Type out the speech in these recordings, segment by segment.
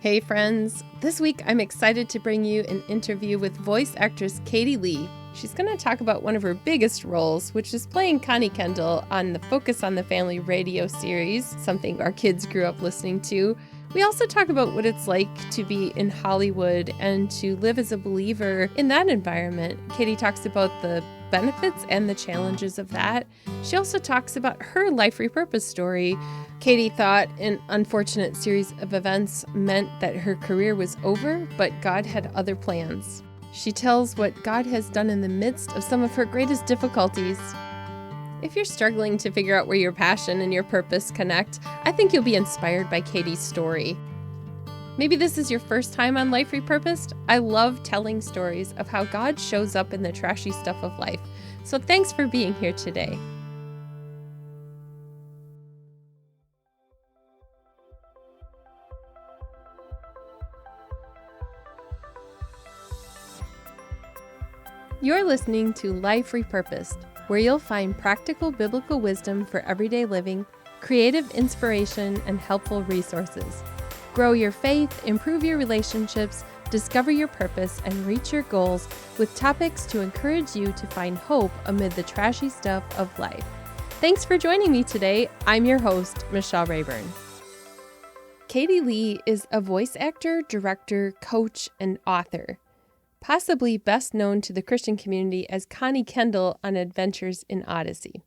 Hey friends, this week I'm excited to bring you an interview with voice actress Katie Leigh. She's going to talk about one of her biggest roles, which is playing Connie Kendall on the Focus on the Family radio series, something our kids grew up listening to. We also talk about what it's like to be in Hollywood and to live as a believer in that environment. Katie talks about the benefits and the challenges of that. She also talks about her life repurpose story. Katie thought an unfortunate series of events meant that her career was over, but God had other plans. She tells what God has done in the midst of some of her greatest difficulties. If you're struggling to figure out where your passion and your purpose connect, I think you'll be inspired by Katie's story. Maybe this is your first time on Life Repurposed. I love telling stories of how God shows up in the trashy stuff of life. So thanks for being here today. You're listening to Life Repurposed, where you'll find practical biblical wisdom for everyday living, creative inspiration, and helpful resources. Grow your faith, improve your relationships, discover your purpose, and reach your goals with topics to encourage you to find hope amid the trashy stuff of life. Thanks for joining me today. I'm your host, Michelle Rayburn. Katie Leigh is a voice actor, director, coach, and author. Possibly best known to the Christian community as Connie Kendall on Adventures in Odyssey.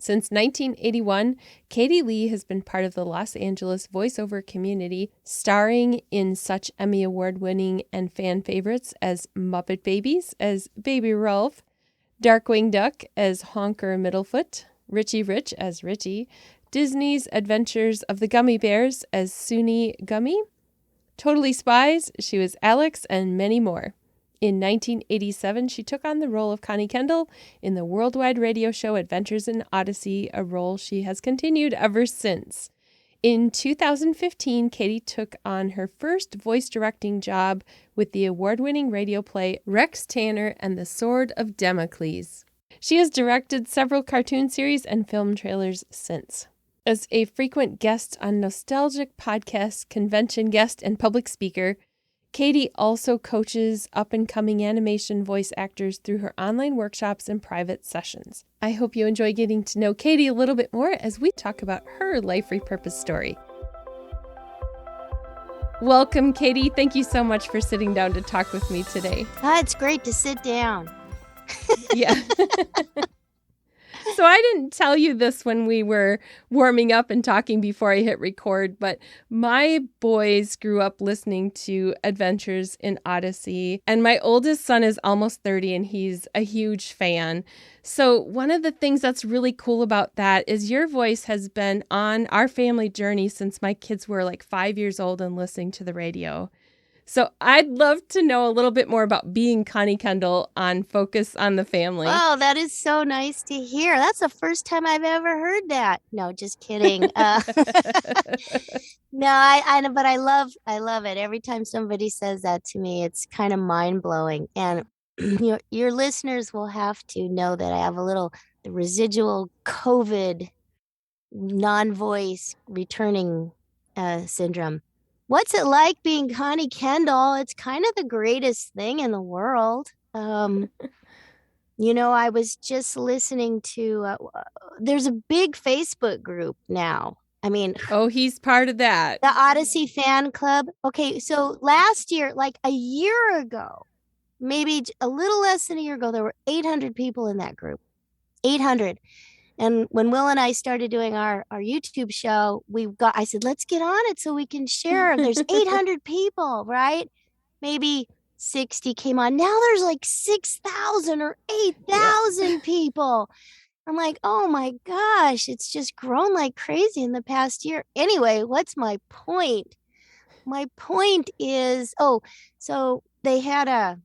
Since 1981, Katie Leigh has been part of the Los Angeles voiceover community, starring in such Emmy Award-winning and fan favorites as Muppet Babies as Baby Rolf, Darkwing Duck as Honker Middlefoot, Richie Rich as Richie, Disney's Adventures of the Gummy Bears as Suni Gummy, Totally Spies, she was Alex, and many more. In 1987, she took on the role of Connie Kendall in the worldwide radio show Adventures in Odyssey, a role she has continued ever since. In 2015, Katie took on her first voice directing job with the award-winning radio play Rex Tanner and the Sword of Damocles. She has directed several cartoon series and film trailers since. As a frequent guest on nostalgic podcasts, convention guest, and public speaker, Katie also coaches up-and-coming animation voice actors through her online workshops and private sessions. I hope you enjoy getting to know Katie a little bit more as we talk about her life repurpose story. Welcome, Katie. Thank you so much for sitting down to talk with me today. It's great to sit down. Yeah. So I didn't tell you this when we were warming up and talking before I hit record, but my boys grew up listening to Adventures in Odyssey, and my oldest son is almost 30 and he's a huge fan. So one of the things that's really cool about that is your voice has been on our family journey since my kids were like 5 years old and listening to the radio. So I'd love to know a little bit more about being Connie Kendall on Focus on the Family. Oh, that is so nice to hear. That's the first time I've ever heard that. No, just kidding. No, but I love it. Every time somebody says that to me, it's kind of mind blowing. And your listeners will have to know that I have the residual COVID non-voice returning syndrome. What's it like being Connie Kendall? It's kind of the greatest thing in the world. I was just listening to, there's a big Facebook group now. I mean, oh, he's part of that. The Odyssey fan club. Okay, so last year, like a year ago, maybe a little less than a year ago, there were 800 people in that group. 800. And when Will and I started doing our YouTube show, I said, let's get on it so we can share. There's 800 people, right? Maybe 60 came on. Now there's like 6,000 or 8,000 people. I'm like, oh my gosh, it's just grown like crazy in the past year. Anyway, what's my point? My point is, so they had a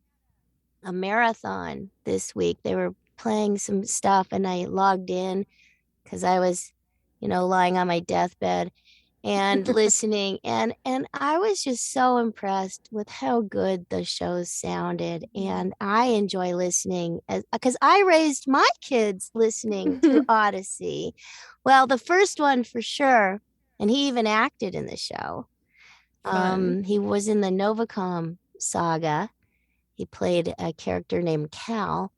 marathon this week. They were playing some stuff and I logged in because I was, lying on my deathbed and listening. And I was just so impressed with how good the shows sounded. And I enjoy listening because I raised my kids listening to Odyssey. Well, the first one for sure. And he even acted in the show. Fun. He was in the Novacom saga. He played a character named Cal.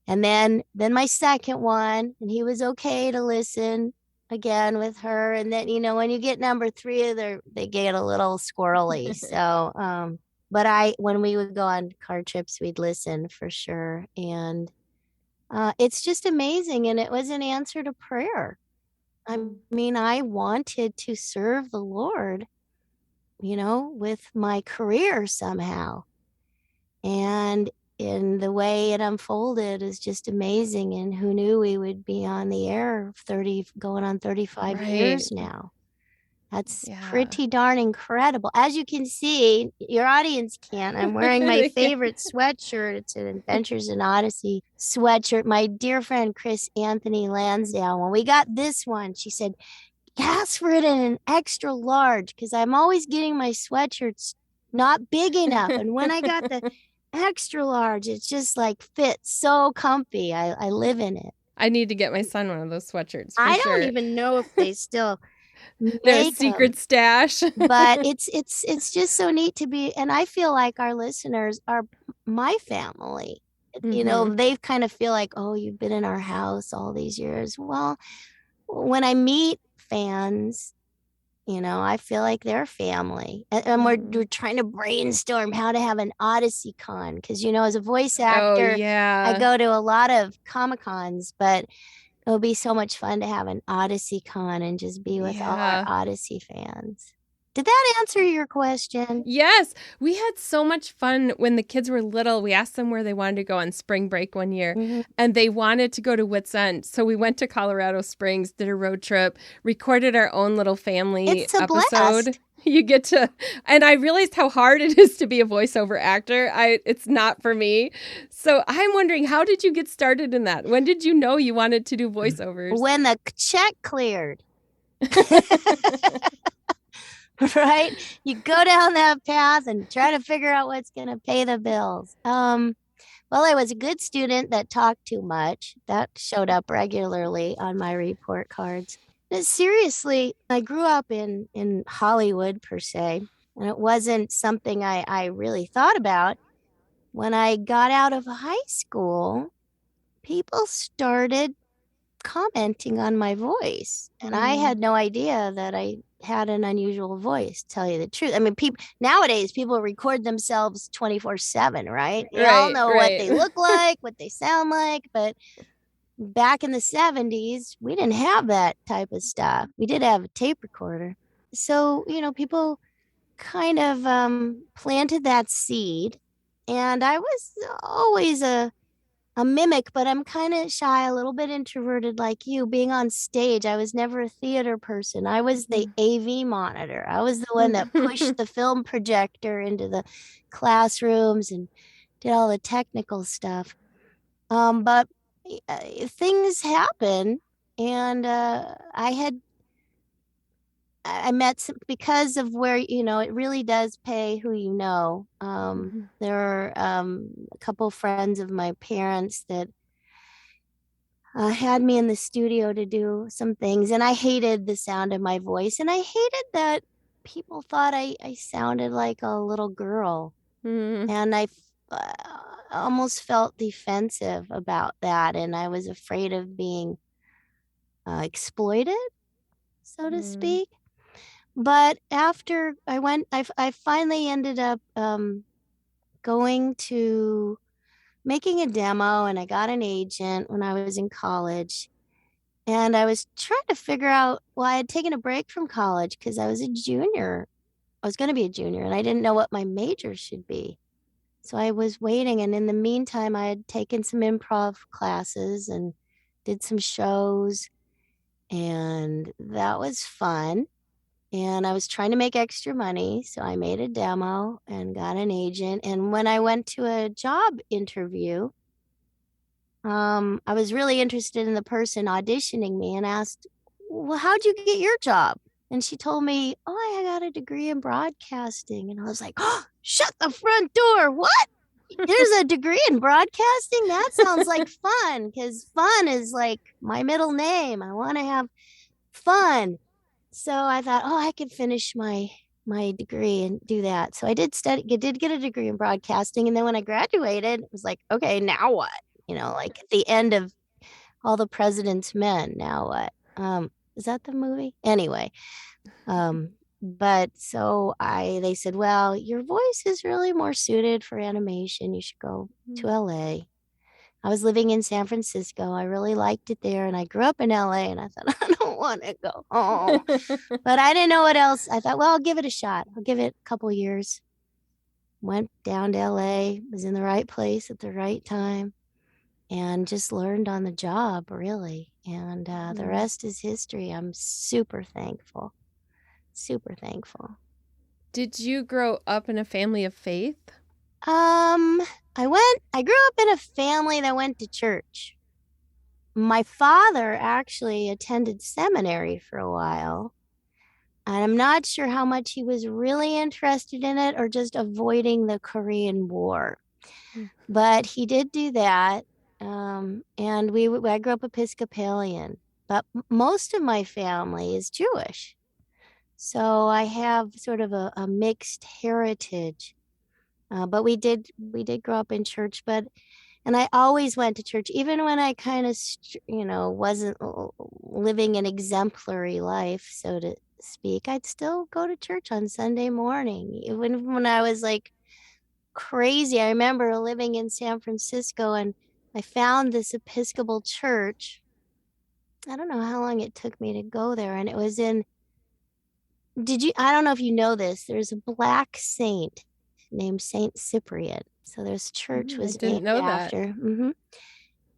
And then my second one, and he was okay to listen again with her. And then, when you get number three, they get a little squirrely. So, but when we would go on car trips, we'd listen for sure. And it's just amazing. And it was an answer to prayer. I mean, I wanted to serve the Lord, with my career somehow. And in the way it unfolded is just amazing. And who knew we would be on the air 30, going on 35 years now. That's pretty darn incredible. As you can see, your audience can't. I'm wearing my favorite sweatshirt. It's an Adventures in Odyssey sweatshirt. My dear friend Chris Anthony Lansdale, when we got this one, she said, ask for it in an extra large, because I'm always getting my sweatshirts not big enough. And when I got the extra large, it's just like fits so comfy. I live in it. I need to get my son one of those sweatshirts. I don't even know if they still their secret stash. But it's just so neat to be, and I feel like our listeners are my family. They kind of feel like, oh, you've been in our house all these years. Well, when I meet fans, I feel like they're family. And we're trying to brainstorm how to have an Odyssey con, because as a voice actor, I go to a lot of Comic-Cons, but it would be so much fun to have an Odyssey con and just be with all our Odyssey fans. Did that answer your question? Yes. We had so much fun when the kids were little. We asked them where they wanted to go on spring break one year, and they wanted to go to Whit's End. So we went to Colorado Springs, did a road trip, recorded our own little family episode. Blast. You get to, and I realized how hard it is to be a voiceover actor. It's not for me. So I'm wondering, how did you get started in that? When did you know you wanted to do voiceovers? When the check cleared. Right? You go down that path and try to figure out what's going to pay the bills. Well, I was a good student that talked too much. That showed up regularly on my report cards. But seriously, I grew up in Hollywood, per se, and it wasn't something I really thought about. When I got out of high school, people started commenting on my voice, and I had no idea that I had an unusual voice, to tell you the truth. I mean, nowadays people record themselves 24/7, right? They all know what they look like, what they sound like, but back in the 70s, we didn't have that type of stuff. We did have a tape recorder. So, people kind of planted that seed, and I was always a mimic, but I'm kind of shy, a little bit introverted like you. Being on stage, I was never a theater person. I was the AV monitor. I was the one that pushed the film projector into the classrooms and did all the technical stuff. But things happen, and I met some, because of where, it really does pay who you know. There are a couple friends of my parents that had me in the studio to do some things, and I hated the sound of my voice, and I hated that people thought I sounded like a little girl. And I almost felt defensive about that, and I was afraid of being exploited, so to speak. But after I finally ended up going to making a demo, and I got an agent when I was in college. And I was trying to figure out, well, I had taken a break from college because I was a junior. I was going to be a junior, and I didn't know what my major should be. So I was waiting. And in the meantime, I had taken some improv classes and did some shows. And that was fun. And I was trying to make extra money. So I made a demo and got an agent. And when I went to a job interview, I was really interested in the person auditioning me, and asked, well, how'd you get your job? And she told me, oh, I got a degree in broadcasting. And I was like, oh, shut the front door. What? There's a degree in broadcasting? That sounds like fun, because fun is like my middle name. I want to have fun. So I thought, oh, I could finish my my degree and do that. So I did get a degree in broadcasting. And then when I graduated, it was like, okay, now what? Like at the end of All the President's Men, now what? Is that the movie? Anyway, but so they said, well, your voice is really more suited for animation. You should go to LA. I was living in San Francisco. I really liked it there. And I grew up in LA and I thought, I don't want to go home. But I didn't know what else. I thought, well, I'll give it a shot. I'll give it a couple years. Went down to LA, was in the right place at the right time, and just learned on the job, really. And the rest is history. I'm super thankful. Super thankful. Did you grow up in a family of faith? I grew up in a family that went to church. My father actually attended seminary for a while. And I'm not sure how much he was really interested in it or just avoiding the Korean War. But he did do that. And I grew up Episcopalian, but most of my family is Jewish. So I have sort of a mixed heritage. But we did grow up in church, and I always went to church, even when I kind of, wasn't living an exemplary life, so to speak. I'd still go to church on Sunday morning, even when I was like crazy. I remember living in San Francisco and I found this Episcopal church. I don't know how long it took me to go there. And it was I don't know if you know this, there's a black saint named Saint Cyprian. So there's church was named after. Mm-hmm.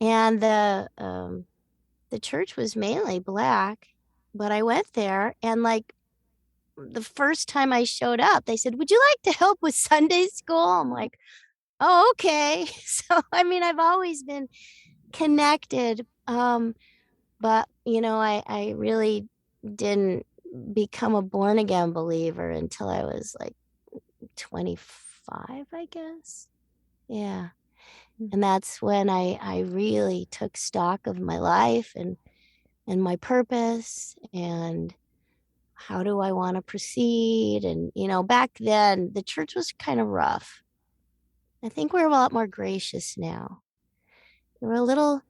And the church was mainly black, but I went there and like the first time I showed up, they said, "Would you like to help with Sunday school?" I'm like, "Oh, okay." So I mean, I've always been connected, but I really didn't become a born again believer until I was like 25, I guess. Yeah. And that's when I really took stock of my life and my purpose and how do I want to proceed. And, back then the church was kind of rough. I think we're a lot more gracious now. We're a little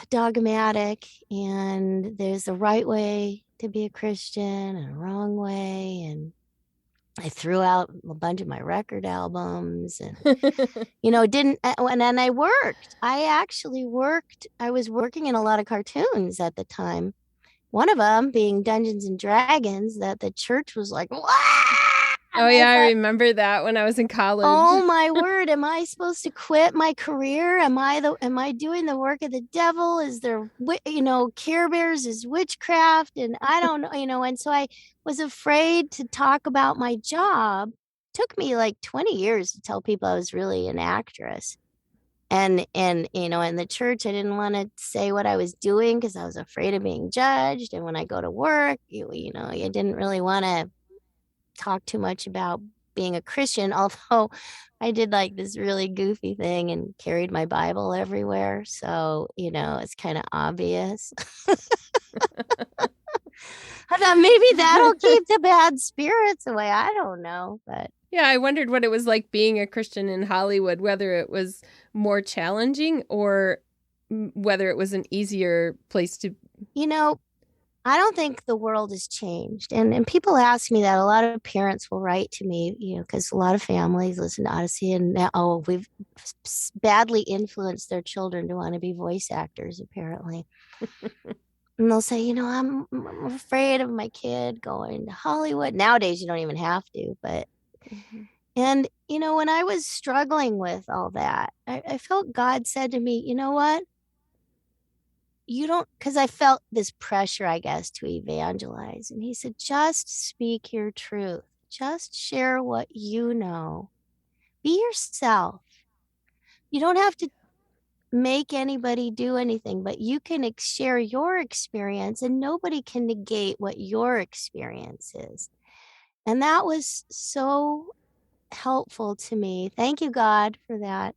dogmatic, and there's a right way to be a Christian and a wrong way. And I threw out a bunch of my record albums and, didn't, and I worked. I actually worked. I was working in a lot of cartoons at the time. One of them being Dungeons and Dragons that the church was like, "Wow!" Oh, yeah, I remember that when I was in college. Oh my word, am I supposed to quit my career? Am I doing the work of the devil? Is there, Care Bears is witchcraft? And I don't know, and so I was afraid to talk about my job. It took me like 20 years to tell people I was really an actress. And in the church, I didn't want to say what I was doing because I was afraid of being judged. And when I go to work, you didn't really want to talk too much about being a Christian, although I did like this really goofy thing and carried my Bible everywhere. So, it's kind of obvious. I thought maybe that'll keep the bad spirits away. I don't know, but yeah, I wondered what it was like being a Christian in Hollywood, whether it was more challenging or whether it was an easier place to. I don't think the world has changed. And people ask me that. A lot of parents will write to me, because a lot of families listen to Odyssey and now, we've badly influenced their children to want to be voice actors, apparently. And they'll say, I'm afraid of my kid going to Hollywood. Nowadays, you don't even have to, but. Mm-hmm. And, when I was struggling with all that, I felt God said to me, "You know what? You don't," because I felt this pressure, I guess, to evangelize. And he said, "Just speak your truth. Just share what you know. Be yourself. You don't have to make anybody do anything, but you can share your experience and nobody can negate what your experience is." And that was so helpful to me. Thank you, God, for that.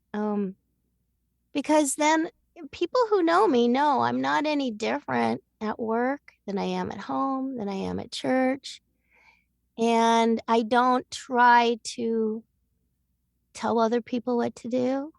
Because then people who know me know I'm not any different at work than I am at home, than I am at church. And I don't try to tell other people what to do.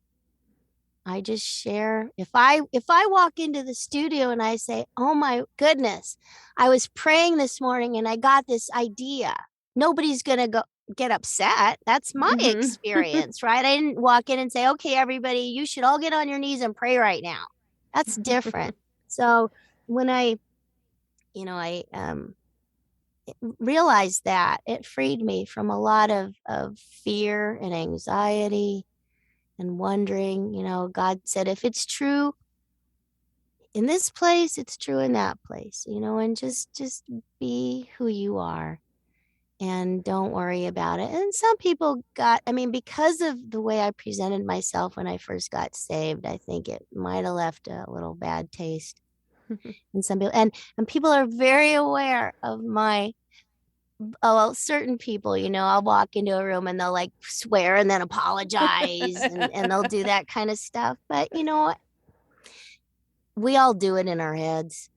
I just share. If I walk into the studio and I say, "Oh my goodness, I was praying this morning and I got this idea." Nobody's going to go get upset. That's my experience, right? I didn't walk in and say, "Okay, everybody, you should all get on your knees and pray right now." That's different. So when I realized that, it freed me from a lot of fear and anxiety and wondering. God said, if it's true in this place, it's true in that place, and just be who you are and don't worry about it. And some people because of the way I presented myself when I first got saved, I think it might have left a little bad taste in some people. And people are very aware of my certain people, I'll walk into a room and they'll like swear and then apologize and they'll do that kind of stuff. But you know what? We all do it in our heads.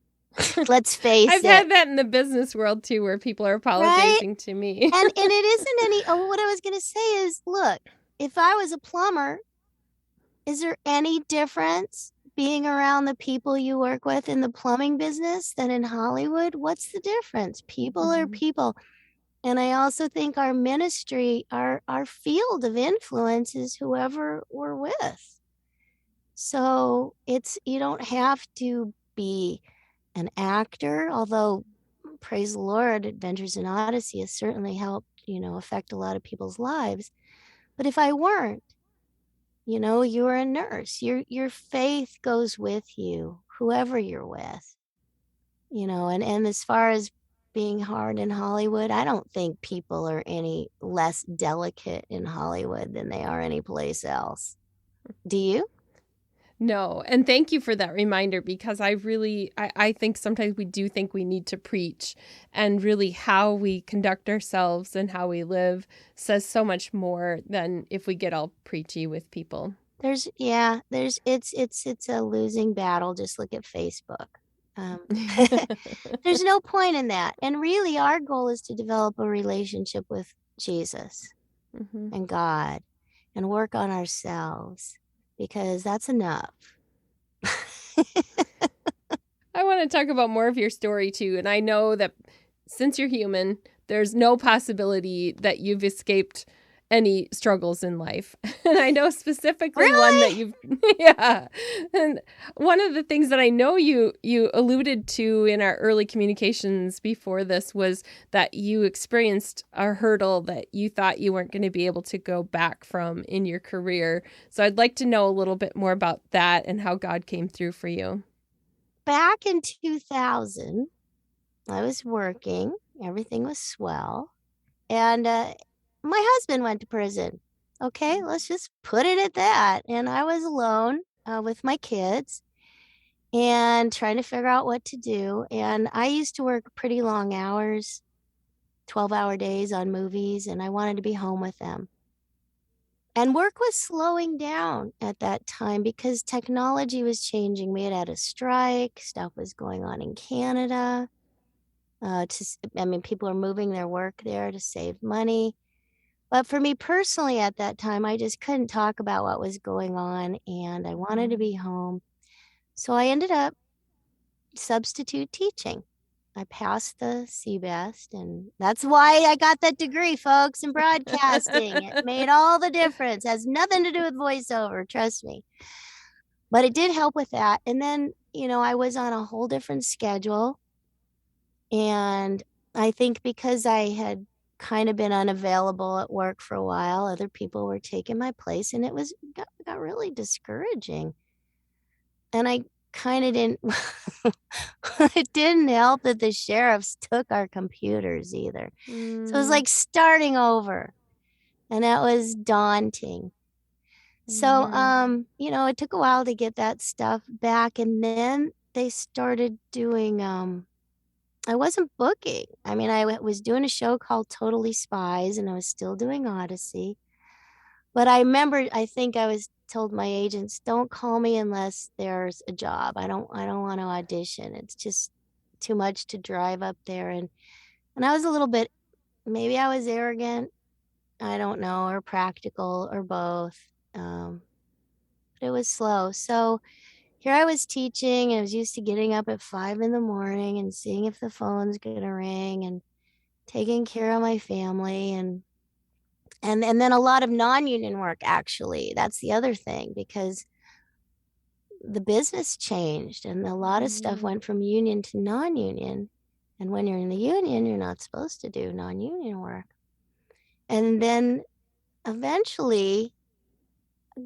Let's face I've it. had that in the business world too, where people are apologizing to me. And it isn't any. What I was going to say is, look, if I was a plumber, is there any difference being around the people you work with in the plumbing business than in Hollywood? What's the difference? People are people. And I also think our ministry, our field of influence is whoever we're with. So you don't have to be an actor, although praise the Lord, Adventures in Odyssey has certainly helped, affect a lot of people's lives. But if I weren't, you're a nurse. Your faith goes with you, whoever you're with. And as far as being hard in Hollywood, I don't think people are any less delicate in Hollywood than they are anyplace else. Do you? No. And thank you for that reminder, because I think sometimes we do think we need to preach, and really how we conduct ourselves and how we live says so much more than if we get all preachy with people. It's a losing battle. Just look at Facebook. There's no point in that. And really our goal is to develop a relationship with Jesus and God and work on ourselves, because that's enough. I want to talk about more of your story too. And I know that since you're human, there's no possibility that you've escaped any struggles in life. And I know specifically one that you've, yeah. And one of the things that I know you alluded to in our early communications before this was that you experienced a hurdle that you thought you weren't going to be able to go back from in your career. So I'd like to know a little bit more about that and how God came through for you. Back in 2000, I was working. Everything was swell. And my husband went to prison. Okay, let's just put it at that. And I was alone with my kids and trying to figure out what to do. And I used to work pretty long hours, 12-hour days on movies, and I wanted to be home with them. And work was slowing down at that time because technology was changing. We had a strike. Stuff was going on in Canada. People are moving their work there to save money. But for me personally at that time, I just couldn't talk about what was going on, and I wanted to be home. So I ended up substitute teaching. I passed the CBEST, and that's why I got that degree, folks, in broadcasting. It made all the difference. It has nothing to do with voiceover, trust me. But it did help with that. And then, I was on a whole different schedule. And I think because I had kind of been unavailable at work for a while, other people were taking my place, and it got really discouraging. And I kind of didn't it didn't help that the sheriffs took our computers either. So it was like starting over, and that was daunting. So it took a while to get that stuff back, and then they started doing I wasn't booking. I was doing a show called Totally Spies, and I was still doing Odyssey. But I remember, I think I was told my agents, don't call me unless there's a job. I don't want to audition. It's just too much to drive up there. And I was a little bit maybe I was arrogant. I don't know, or practical, or both. But it was slow. So here I was teaching. I was used to getting up at 5 in the morning and seeing if the phone's gonna ring and taking care of my family and then a lot of non-union work, actually. That's the other thing, because the business changed and a lot of stuff went from union to non-union. And when you're in the union, you're not supposed to do non-union work. And then eventually,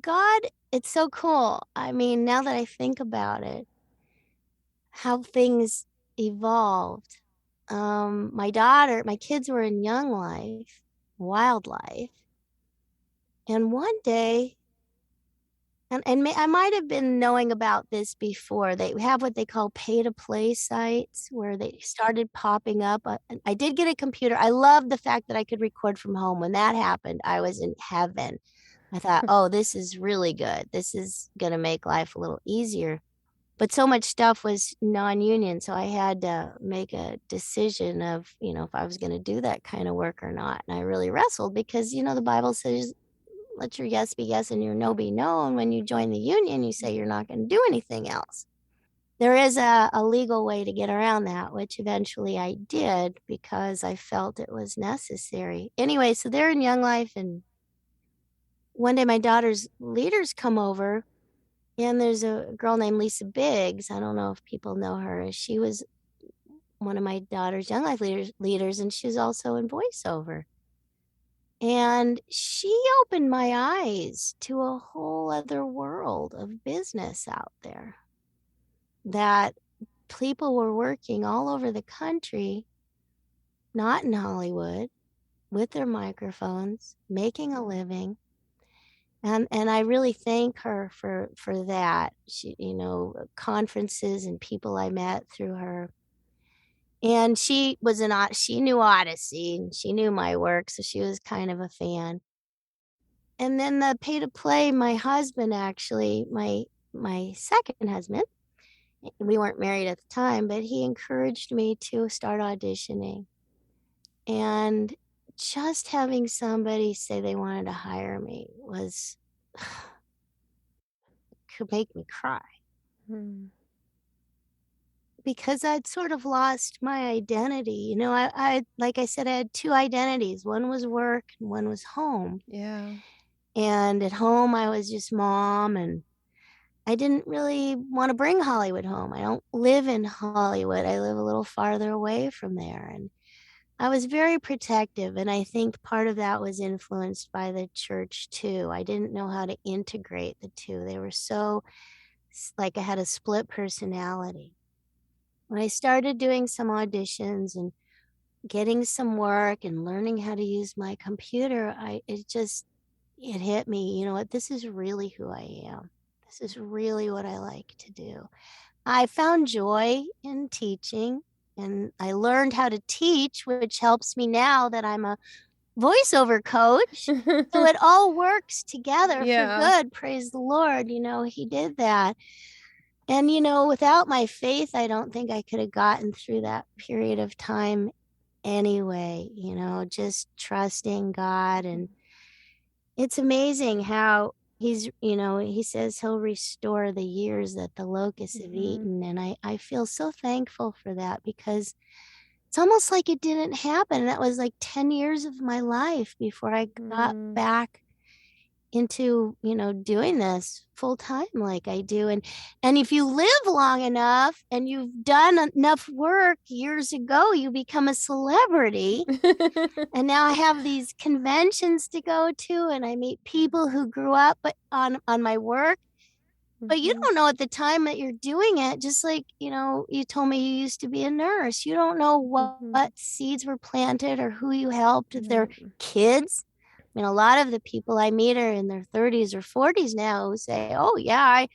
God, it's so cool. I mean, now that I think about it, how things evolved. My kids were in Young Life, Wildlife. And one day, I might have been knowing about this before. They have what they call pay-to-play sites where they started popping up. I did get a computer. I love the fact that I could record from home. When that happened, I was in heaven. I thought, oh, this is really good. This is going to make life a little easier. But so much stuff was non-union, so I had to make a decision of, if I was going to do that kind of work or not. And I really wrestled because, the Bible says, let your yes be yes and your no be no. And when you join the union, you say you're not going to do anything else. There is a legal way to get around that, which eventually I did because I felt it was necessary. Anyway, so they're in Young Life, and one day my daughter's leaders come over, and there's a girl named Lisa Biggs. I don't know if people know her. She was one of my daughter's Young Life leaders, and she's also in voiceover. And she opened my eyes to a whole other world of business out there, that people were working all over the country, not in Hollywood, with their microphones, making a living. And I really thank her for that. She, conferences and people I met through her. And she knew Odyssey and she knew my work, so she was kind of a fan. And then the pay to play, my husband, actually, my second husband, we weren't married at the time, but he encouraged me to start auditioning. And just having somebody say they wanted to hire me could make me cry. Because I'd sort of lost my identity. I like I said, I had two identities. One was work and one was home. Yeah. And at home, I was just mom, and I didn't really want to bring Hollywood home. I don't live in Hollywood. I live a little farther away from there. And I was very protective. And I think part of that was influenced by the church too. I didn't know how to integrate the two. They were so, like, I had a split personality. When I started doing some auditions and getting some work and learning how to use my computer, it hit me, you know what, this is really who I am. This is really what I like to do. I found joy in teaching, and I learned how to teach, which helps me now that I'm a voiceover coach. So it all works together for good. Praise the Lord. He did that. And, without my faith, I don't think I could have gotten through that period of time anyway, just trusting God. And it's amazing how he says he'll restore the years that the locusts have eaten. And I feel so thankful for that, because it's almost like it didn't happen. That was like 10 years of my life before I got back into doing this full time like I do. And if you live long enough and you've done enough work years ago, you become a celebrity. And now I have these conventions to go to, and I meet people who grew up on my work. But you don't know at the time that you're doing it, just like, you told me you used to be a nurse. You don't know what seeds were planted or who you helped, if they're kids. I mean, a lot of the people I meet are in their 30s or 40s now who say, oh, yeah, I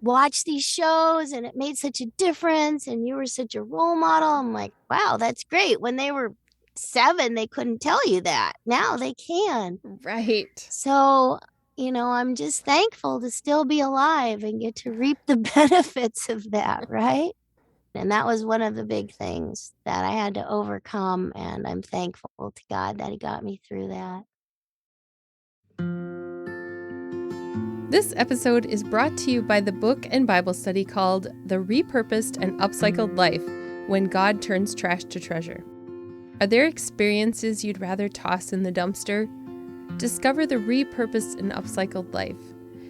watched these shows and it made such a difference and you were such a role model. I'm like, wow, that's great. When they were 7, they couldn't tell you that. Now they can. Right. So, I'm just thankful to still be alive and get to reap the benefits of that, right? And that was one of the big things that I had to overcome. And I'm thankful to God that he got me through that. This episode is brought to you by the book and Bible study called The Repurposed and Upcycled Life: When God Turns Trash to Treasure. Are there experiences you'd rather toss in the dumpster? Discover the repurposed and upcycled life.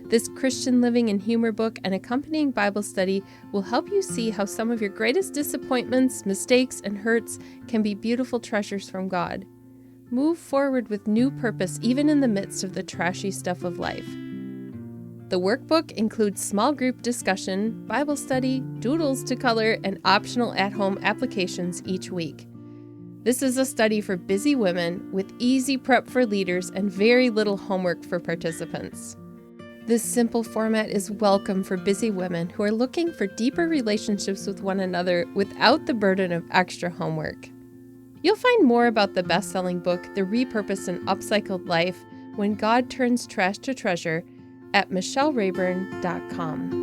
This Christian living and humor book and accompanying Bible study will help you see how some of your greatest disappointments, mistakes, and hurts can be beautiful treasures from God. Move forward with new purpose even in the midst of the trashy stuff of life. The workbook includes small group discussion, Bible study, doodles to color, and optional at-home applications each week. This is a study for busy women with easy prep for leaders and very little homework for participants. This simple format is welcome for busy women who are looking for deeper relationships with one another without the burden of extra homework. You'll find more about the best-selling book, The Repurposed and Upcycled Life: When God Turns Trash to Treasure, at michellerayburn.com.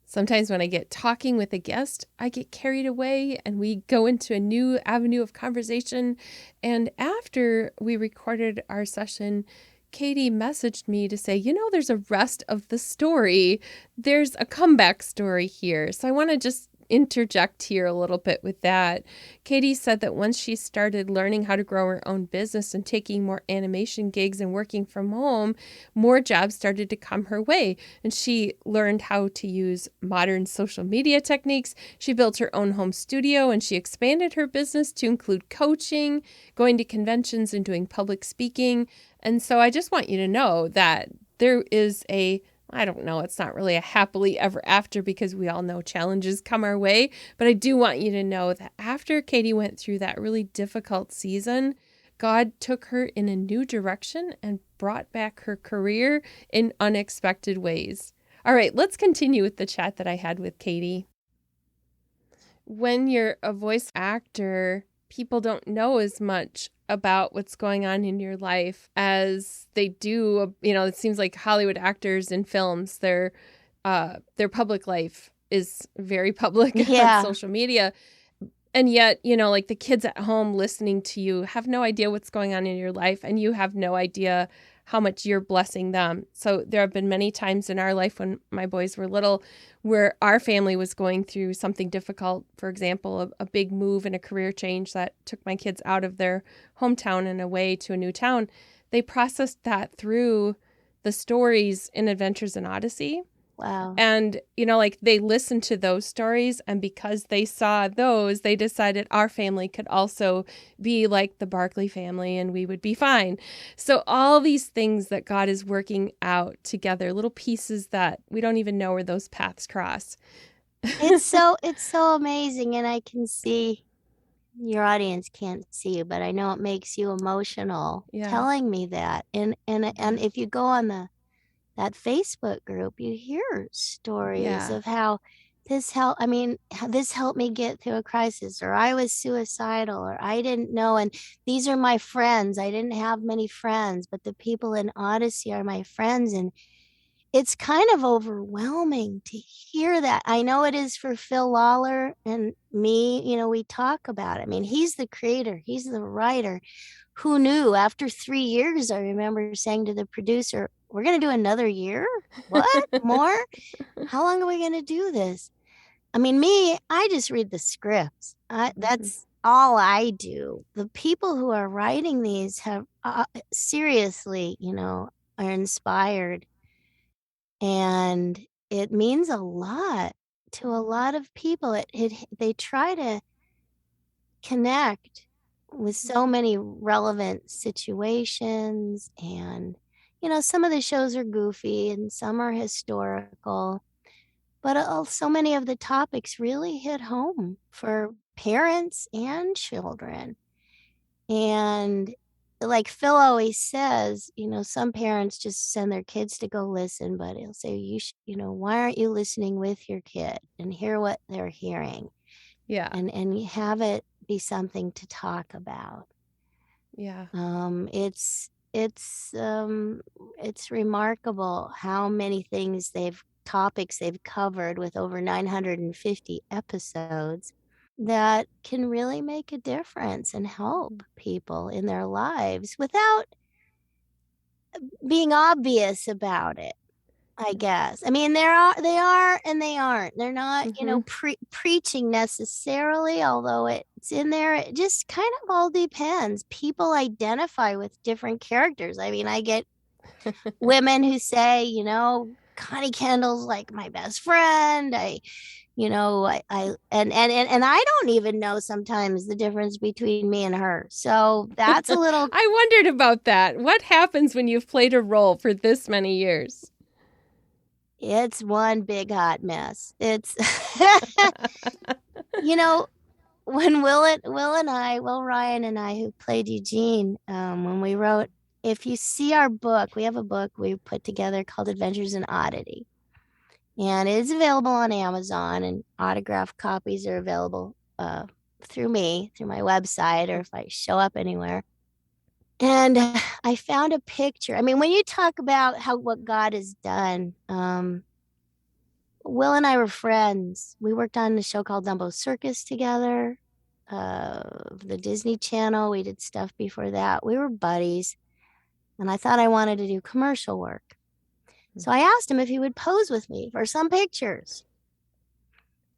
Sometimes when I get talking with a guest, I get carried away and we go into a new avenue of conversation. And after we recorded our session, Katie messaged me to say, there's a rest of the story. There's a comeback story here. So I want to just interject here a little bit with that. Katie said that once she started learning how to grow her own business and taking more animation gigs and working from home, more jobs started to come her way. And she learned how to use modern social media techniques. She built her own home studio and she expanded her business to include coaching, going to conventions, and doing public speaking. And so I just want you to know that there is it's not really a happily ever after because we all know challenges come our way. But I do want you to know that after Katie went through that really difficult season, God took her in a new direction and brought back her career in unexpected ways. All right, let's continue with the chat that I had with Katie. When you're a voice actor, people don't know as much about what's going on in your life as they do. It seems like Hollywood actors in films, their public life is very public on social media. And yet, like the kids at home listening to you have no idea what's going on in your life, and you have no idea how much you're blessing them. So there have been many times in our life when my boys were little where our family was going through something difficult. For example, a big move and a career change that took my kids out of their hometown and away to a new town. They processed that through the stories in Adventures in Odyssey. Wow. And, they listened to those stories, and because they saw those, they decided our family could also be like the Barkley family and we would be fine. So all these things that God is working out together, little pieces that we don't even know where those paths cross. It's so amazing. And I can see, your audience can't see you, but I know it makes you emotional telling me that. And if you go on that Facebook group, you hear stories of how this helped me get through a crisis, or I was suicidal, or I didn't know. And these are my friends. I didn't have many friends, but the people in Odyssey are my friends. And it's kind of overwhelming to hear that. I know it is for Phil Lawler and me. We talk about it. I mean, he's the creator, he's the writer. Who knew? After 3 years, I remember saying to the producer, we're going to do another year? What? More? How long are we going to do this? I mean, I just read the scripts. That's all I do. The people who are writing these have seriously, are inspired. And it means a lot to a lot of people. They try to connect with so many relevant situations. And, some of the shows are goofy and some are historical, but so many of the topics really hit home for parents and children. And like Phil always says, some parents just send their kids to go listen, but he'll say, why aren't you listening with your kid and hear what they're hearing? Yeah. And have it be something to talk about. Yeah. it's remarkable how many topics they've covered with over 950 episodes that can really make a difference and help people in their lives without being obvious about it, I guess. I mean, they are, and they aren't. They're not, preaching necessarily, although it's in there. It just kind of all depends. People identify with different characters. I mean, I get women who say, Connie Kendall's like my best friend. And I don't even know sometimes the difference between me and her. So that's a little. I wondered about that. What happens when you've played a role for this many years? It's one big hot mess. It's, when Will Ryan and I, who played Eugene, when we wrote, if you see our book, we have a book we put together called Adventures in Oddity. And it's available on Amazon, and autographed copies are available through my website, or if I show up anywhere. And I found a picture. I mean, when you talk about what God has done, Will and I were friends. We worked on a show called Dumbo Circus together, the Disney Channel. We did stuff before that. We were buddies, and I thought I wanted to do commercial work. So I asked him if he would pose with me for some pictures.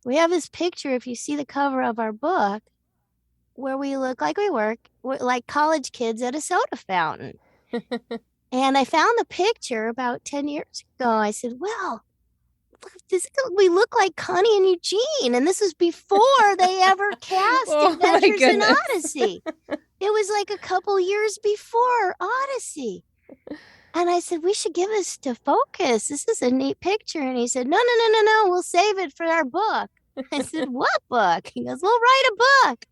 We have this picture, if you see the cover of our book, where we look like we're like college kids at a soda fountain. And I found the picture about 10 years ago. I said, well, we look like Connie and Eugene. And this was before they ever cast Adventures in Odyssey. It was like a couple years before Odyssey. And I said, we should give this to Focus. This is a neat picture. And he said, no, we'll save it for our book. I said, what book? He goes, we'll write a book.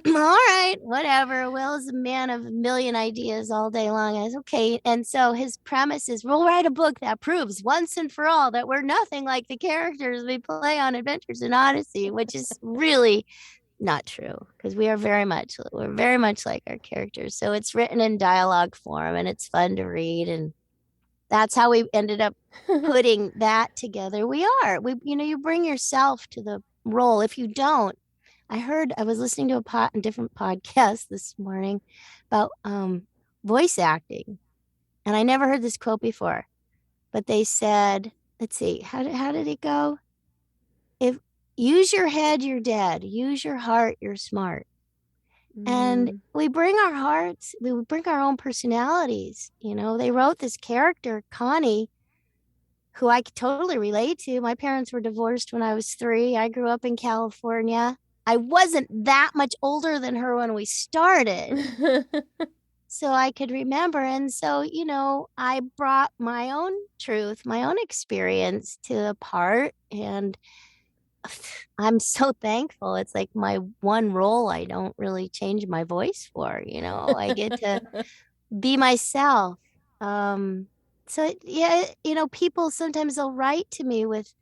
All right, whatever. Will is a man of a million ideas all day long. I said, okay. And so his premise is, we'll write a book that proves once and for all that we're nothing like the characters we play on Adventures in Odyssey, which is really not true, because we're very much like our characters. So it's written in dialogue form, and it's fun to read, and that's how we ended up putting that together. You bring yourself to the role. If you don't, I was listening to a different podcast this morning about voice acting, and I never heard this quote before, but they said, let's see, how did it go? If use your head, you're dead. Use your heart, you're smart. And we bring our hearts, we bring our own personalities. They wrote this character, Connie, who I could totally relate to. My parents were divorced when I was 3. I grew up in California. I wasn't that much older than her when we started. So I could remember. And so, I brought my own truth, my own experience to the part, and I'm so thankful. It's like my one role I don't really change my voice for, I get to be myself. So yeah, people sometimes they'll write to me with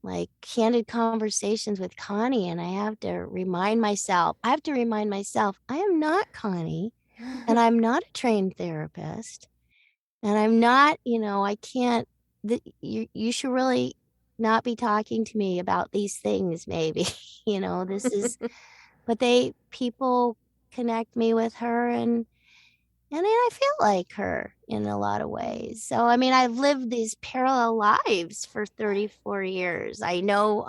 like candid conversations with Connie, and I have to remind myself, I am not Connie, and I'm not a trained therapist, and I'm not, I can't, you should really not be talking to me about these things, maybe. This is, but people connect me with her, and I feel like her in a lot of ways. So, I mean, I've lived these parallel lives for 34 years. I know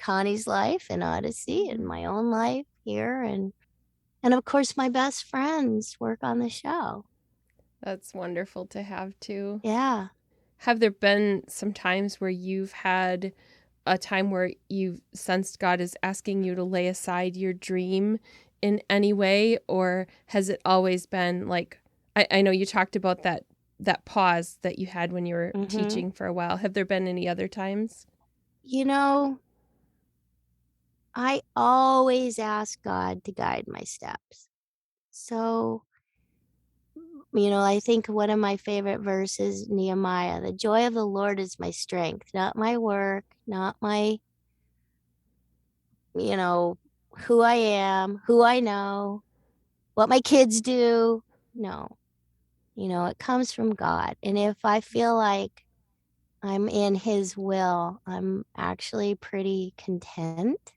Connie's life in Odyssey, and my own life here, and of course my best friends work on the show. That's wonderful to have too. Yeah. Have there been some times where you've had a time where you've sensed God is asking you to lay aside your dream in any way, or has it always been like, I know you talked about that pause that you had when you were teaching for a while. Have there been any other times? I always ask God to guide my steps. So, I think one of my favorite verses, Nehemiah, the joy of the Lord is my strength, not my work, not my, who I am, who I know. what my kids do. No, it comes from God. And if I feel like I'm in his will, I'm actually pretty content.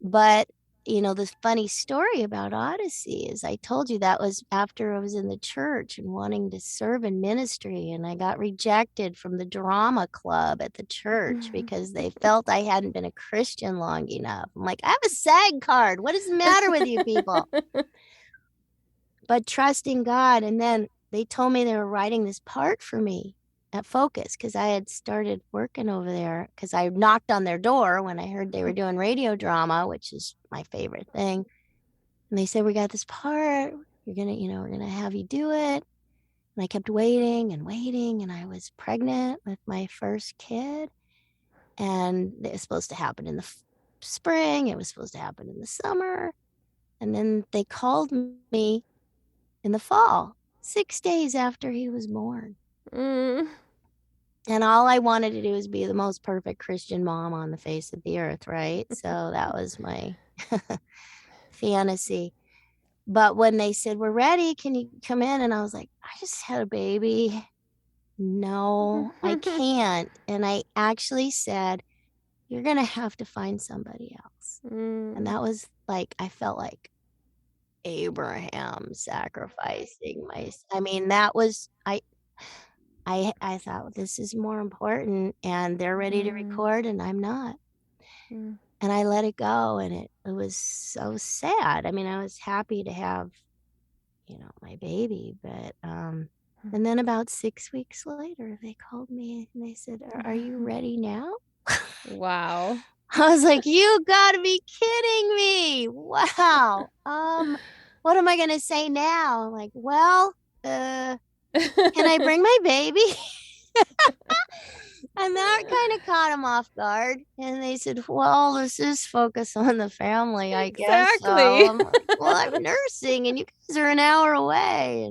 But this funny story about Odyssey is I told you that was after I was in the church and wanting to serve in ministry. And I got rejected from the drama club at the church because they felt I hadn't been a Christian long enough. I'm like, I have a SAG card. What is the matter with you people? But trusting God. And then they told me they were writing this part for me at Focus because I had started working over there because I knocked on their door when I heard they were doing radio drama, which is my favorite thing. And they said, we got this part. We're gonna have you do it. And I kept waiting and waiting, and I was pregnant with my first kid. And it was supposed to happen in the spring. It was supposed to happen in the summer. And then they called me in the fall, 6 days after he was born. And all I wanted to do was be the most perfect Christian mom on the face of the earth, right? So that was my fantasy. But when they said, we're ready, can you come in? And I was like, I just had a baby. No, I can't. And I actually said, you're going to have to find somebody else. And that was like, I felt like Abraham sacrificing that was, I thought this is more important, and they're ready to record and I'm not. And I let it go, and it was so sad. I was happy to have, my baby, but and then about 6 weeks later, they called me and they said, are you ready now? Wow. I was like, you gotta be kidding me. Wow. What am I gonna say now? I'm like, well, can I bring my baby? And that kind of caught them off guard. And they said, well, this is Focus on the Family, I guess. So I'm like, well, I'm nursing and you guys are an hour away.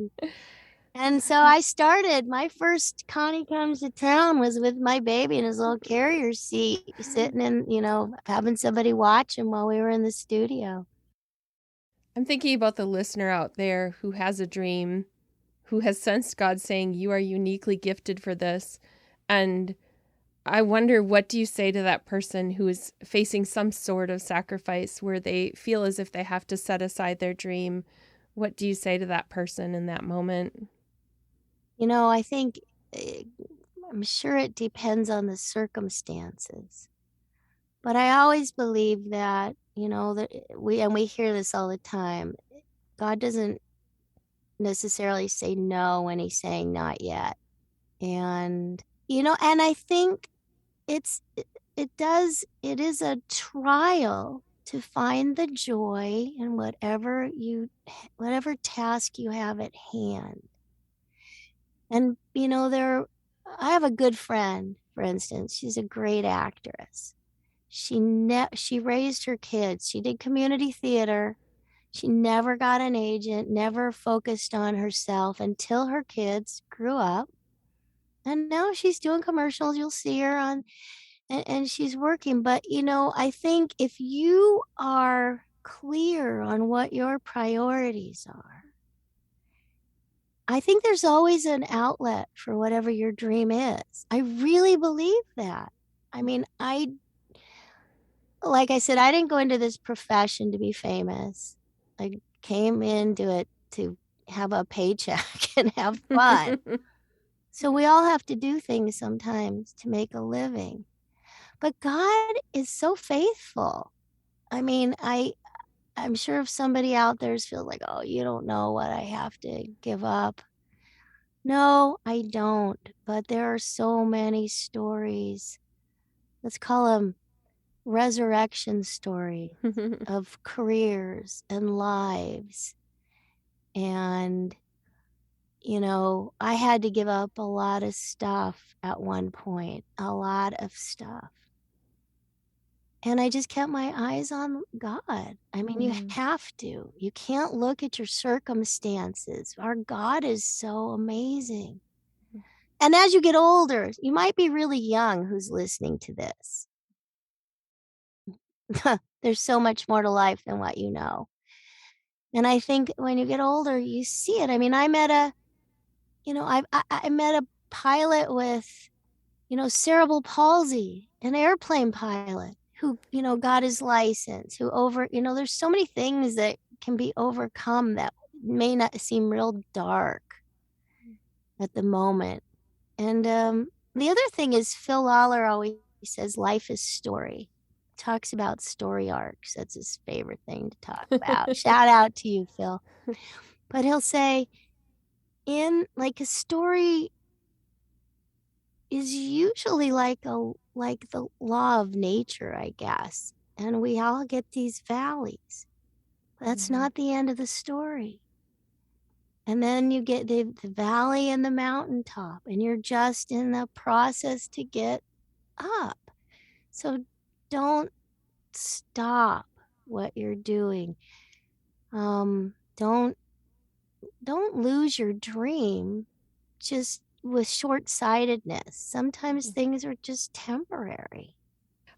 And so I started. My first Connie Comes to Town was with my baby in his little carrier seat, sitting in, having somebody watch him while we were in the studio. I'm thinking about the listener out there who has a dream, who has sensed God saying, you are uniquely gifted for this. And I wonder, what do you say to that person who is facing some sort of sacrifice where they feel as if they have to set aside their dream? What do you say to that person in that moment? I think, I'm sure it depends on the circumstances. But I always believe that, that we hear this all the time. God doesn't necessarily say no when he's saying not yet. And, and I think it is a trial to find the joy in whatever task you have at hand. And, I have a good friend, for instance. She's a great actress. She raised her kids. She did community theater. She never got an agent, never focused on herself until her kids grew up. And now she's doing commercials. You'll see her on, and she's working. But, I think if you are clear on what your priorities are, I think there's always an outlet for whatever your dream is. I really believe that. Like I said, I didn't go into this profession to be famous. I came into it to have a paycheck and have fun. So we all have to do things sometimes to make a living. But God is so faithful. I'm sure if somebody out there feels like, oh, you don't know what I have to give up. No, I don't. But there are so many stories. Let's call them resurrection stories of careers and lives. And, I had to give up a lot of stuff at one point, a lot of stuff. And I just kept my eyes on God. You have to. You can't look at your circumstances. Our God is so amazing. And as you get older, you might be really young who's listening to this. There's so much more to life than what you know. And I think when you get older, you see it. I mean, I met a pilot with, cerebral palsy, an airplane pilot who, got his license, there's so many things that can be overcome that may not seem real dark at the moment. And the other thing is Phil Lawler always says life is story. Talks about story arcs. That's his favorite thing to talk about. Shout out to you, Phil. But he'll say, in like a story is usually like the law of nature, I guess. And we all get these valleys. That's not the end of the story. And then you get the valley and the mountaintop, and you're just in the process to get up. So don't stop what you're doing. Don't lose your dream just with short-sightedness. Sometimes things are just temporary.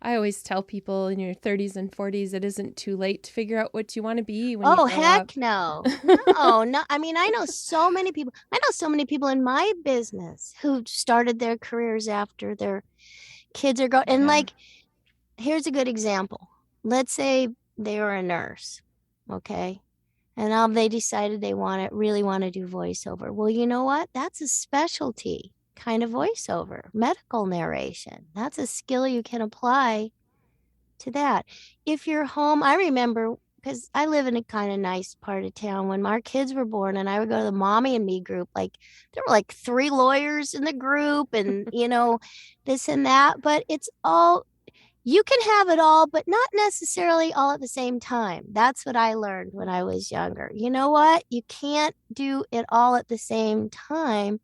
I always tell people in your 30s and 40s, it isn't too late to figure out what you want to be when you grow up. Oh, heck no. No. I mean, I know so many people. I know so many people in my business who started their careers after their kids are grown. And like, here's a good example. Let's say they were a nurse, okay? And now they decided they really want to do voiceover. Well, you know what? That's a specialty kind of voiceover, medical narration. That's a skill you can apply to that. If you're home, I remember, because I live in a kind of nice part of town, when our kids were born and I would go to the Mommy and Me group, like there were like 3 lawyers in the group and, this and that, but it's all, you can have it all, but not necessarily all at the same time. That's what I learned when I was younger. You know what? You can't do it all at the same time.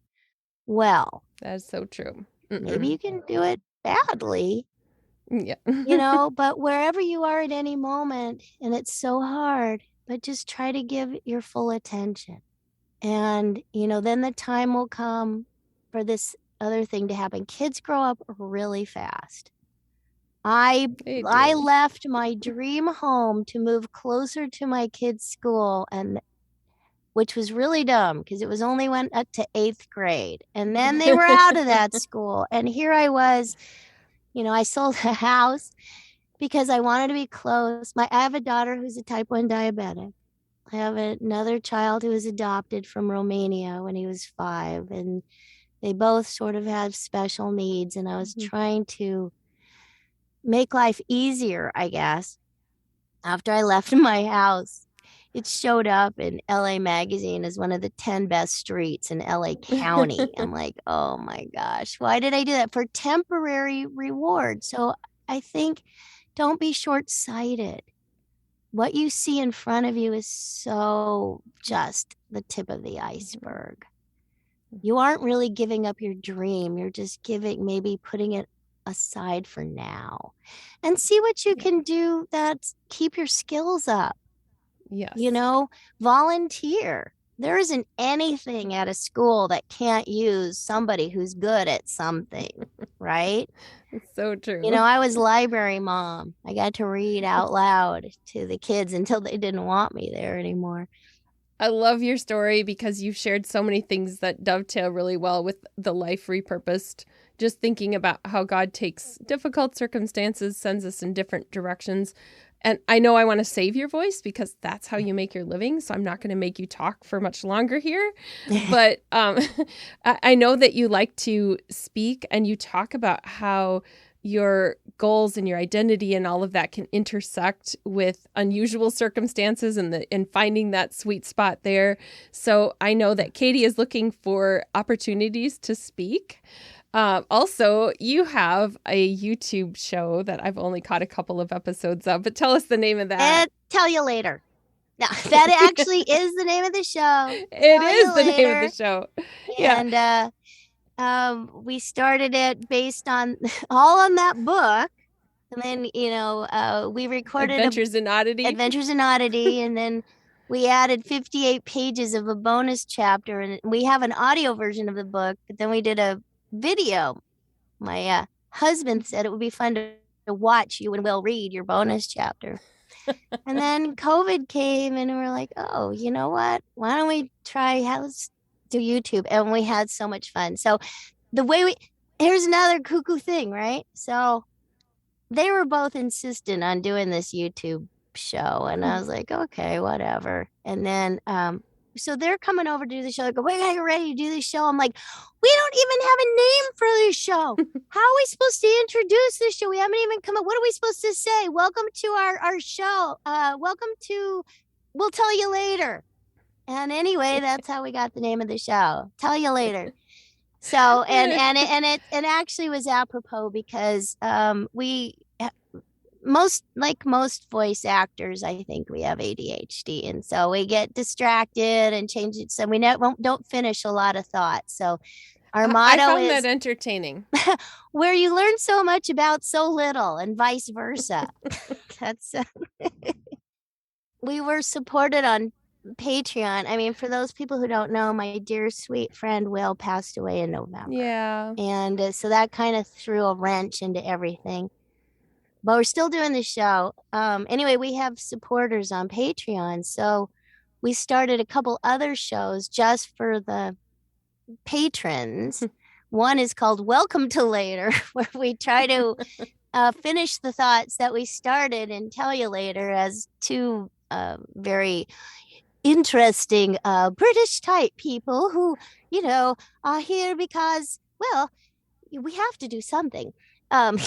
Well, that's so true. Maybe you can do it badly. Yeah. But wherever you are at any moment, and it's so hard, but just try to give your full attention. And, then the time will come for this other thing to happen. Kids grow up really fast. I left my dream home to move closer to my kids' school, and which was really dumb because it was only went up to 8th grade. And then they were out of that school. And here I was, I sold a house because I wanted to be close. I have a daughter who's a type 1 diabetic. I have another child who was adopted from Romania when he was 5. And they both sort of had special needs. And I was trying to make life easier, I guess. After I left my house, it showed up in LA Magazine as one of the 10 best streets in LA County. I'm like, oh my gosh, why did I do that? For temporary reward. So I think don't be short-sighted. What you see in front of you is so just the tip of the iceberg. You aren't really giving up your dream. You're just maybe putting it aside for now, and see what you can do that keep your skills up. Yes. Volunteer. There isn't anything at a school that can't use somebody who's good at something, right? It's so true. I was library mom. I got to read out loud to the kids until they didn't want me there anymore. I love your story because you've shared so many things that dovetail really well with the life repurposed. Just thinking about how God takes difficult circumstances, sends us in different directions. And I know I want to save your voice because that's how you make your living. So I'm not going to make you talk for much longer here. But I know that you like to speak and you talk about how your goals and your identity and all of that can intersect with unusual circumstances and finding that sweet spot there. So I know that Katie is looking for opportunities to speak. Also, you have a YouTube show that I've only caught a couple of episodes of, but tell us the name of that. I'll tell you later. No, that actually is the name of the show. It is the name of the show. Yeah. And we started it based on all on that book. And then, we recorded Adventures in Oddity. And then we added 58 pages of a bonus chapter. And we have an audio version of the book, but then we did a video. My husband said it would be fun to watch you and Will read your bonus chapter. And then COVID came and we were like, oh, you know what? Why don't we let's do YouTube? And we had so much fun. So here's another cuckoo thing, right? So they were both insistent on doing this YouTube show. And I was like, okay, whatever. And then, so they're coming over to do the show. They go, we gotta get ready to do this show. I'm like, we don't even have a name for this show. How are we supposed to introduce this show? We haven't even come up. What are we supposed to say? Welcome to our show. Welcome to, we'll tell you later. And anyway, that's how we got the name of the show. Tell you later. So it actually was apropos because most voice actors, I think we have ADHD, and so we get distracted and change it. So we don't finish a lot of thoughts. So our motto I found is that entertaining. where you learn so much about so little, and vice versa. That's we were supported on Patreon. I mean, for those people who don't know, my dear sweet friend Will passed away in November. Yeah. And so that kind of threw a wrench into everything. But we're still doing the show. Anyway, we have supporters on Patreon. So we started a couple other shows just for the patrons. One is called Welcome to Later, where we try to finish the thoughts that we started and tell you later as two very interesting British type people who, are here because, well, we have to do something. And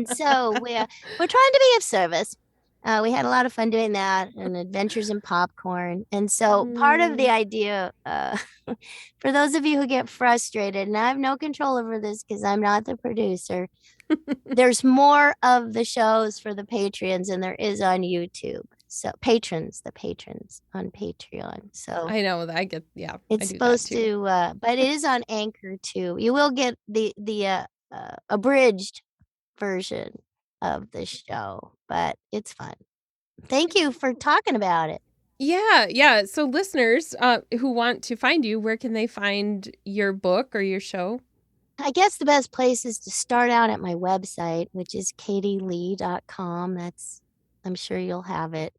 so we're trying to be of service. We had a lot of fun doing that, and Adventures in Popcorn. And so part of the idea, for those of you who get frustrated, and I have no control over this because I'm not the producer, there's more of the shows for the patrons than there is on YouTube. So the patrons on Patreon. So I know that it's supposed to, but it is on Anchor too. You will get the abridged version of the show, but it's fun. Thank you for talking about it. Yeah. So listeners who want to find you, where can they find your book or your show? I guess the best place is to start out at my website, which is katieleigh.com. I'm sure you'll have it.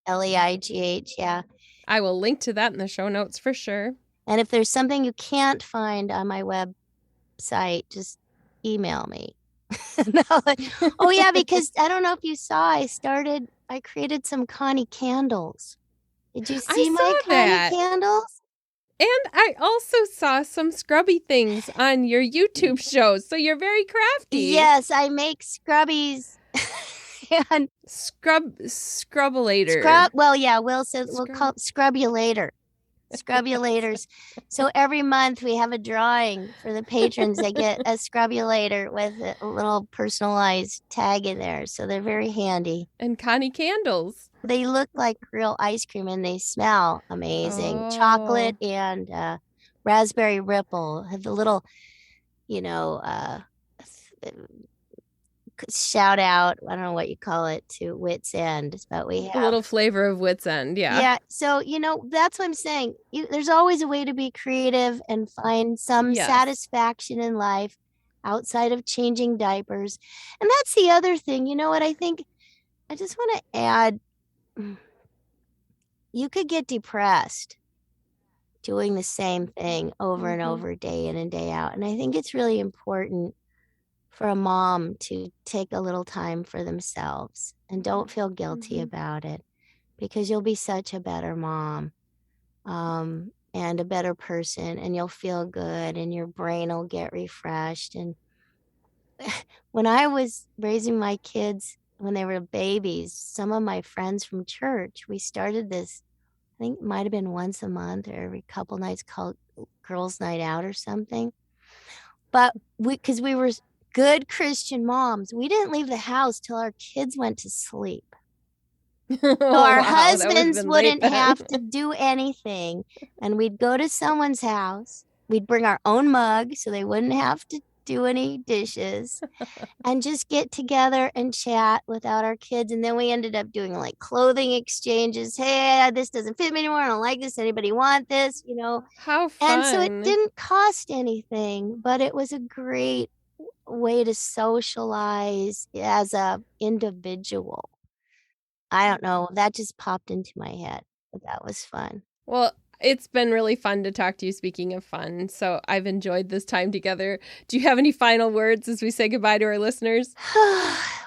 Leigh, yeah. I will link to that in the show notes for sure. And if there's something you can't find on my website, just email me. Oh yeah, because I don't know if you saw, I created some Connie candles. Did you see my Connie candles? And I also saw some scrubby things on your YouTube show. So you're very crafty. Yes, I make scrubbies. And Scrubulator. Well, yeah, Will says we'll call it Scrubulator. Scrubulators. So every month we have a drawing for the patrons. They get a Scrubulator with a little personalized tag in there. So they're very handy. And Connie candles. They look like real ice cream and they smell amazing. Oh. Chocolate and raspberry ripple have the little, shout out, I don't know what you call it, to Wits End, but we have a little flavor of Wits End. Yeah, so that's what I'm saying. There's always a way to be creative and find some satisfaction in life outside of changing diapers. And that's the other thing. You know what I think? I just want to add, you could get depressed doing the same thing over and over, day in and day out. And I think it's really important for a mom to take a little time for themselves and don't feel guilty about it, because you'll be such a better mom and a better person, and you'll feel good and your brain will get refreshed. And when I was raising my kids when they were babies, some of my friends from church, we started this, I think it might have been once a month or every couple nights, called Girls' Night Out or something. But because we were good Christian moms, we didn't leave the house till our kids went to sleep. So our husbands wouldn't have to do anything. And we'd go to someone's house. We'd bring our own mug so they wouldn't have to do any dishes and just get together and chat without our kids. And then we ended up doing like clothing exchanges. Hey, this doesn't fit me anymore. I don't like this. Anybody want this? How fun. And so it didn't cost anything, but it was a great way to socialize as a individual. I don't know. That just popped into my head. But that was fun. Well, it's been really fun to talk to you, speaking of fun. So I've enjoyed this time together. Do you have any final words as we say goodbye to our listeners?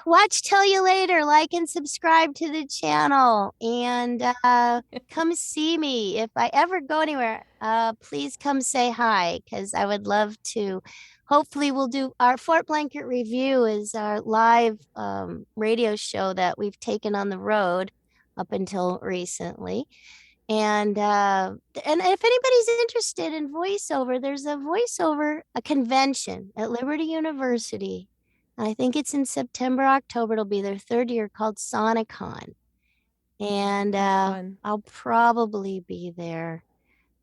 Watch Tell You Later. Like and subscribe to the channel. And come see me. If I ever go anywhere, please come say hi, because I would love to. Hopefully we'll do our Fort Blanket Review is our live radio show that we've taken on the road up until recently. And if anybody's interested in voiceover, there's a convention at Liberty University. I think it's in September, October. It'll be their third year, called Sonicon. And I'll probably be there.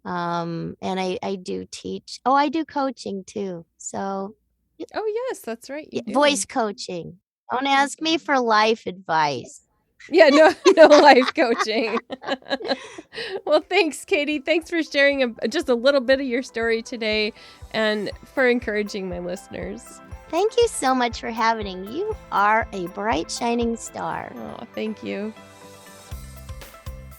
And I do teach. Oh, I do coaching too. So Oh, yes, that's right. You do. voice coaching. Don't ask me for life advice. Yeah, no life coaching. Well, thanks, Katie. Thanks for sharing just a little bit of your story today and for encouraging my listeners. Thank you so much for having me. You are a bright, shining star. Oh, thank you.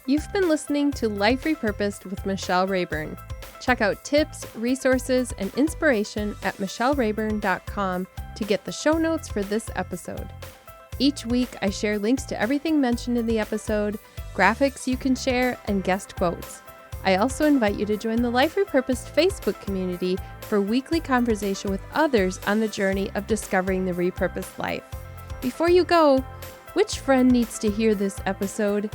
You've been listening to Life Repurposed with Michelle Rayburn. Check out tips, resources, and inspiration at michellerayburn.com to get the show notes for this episode. Each week, I share links to everything mentioned in the episode, graphics you can share, and guest quotes. I also invite you to join the Life Repurposed Facebook community for weekly conversation with others on the journey of discovering the repurposed life. Before you go, which friend needs to hear this episode?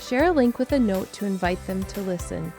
Share a link with a note to invite them to listen.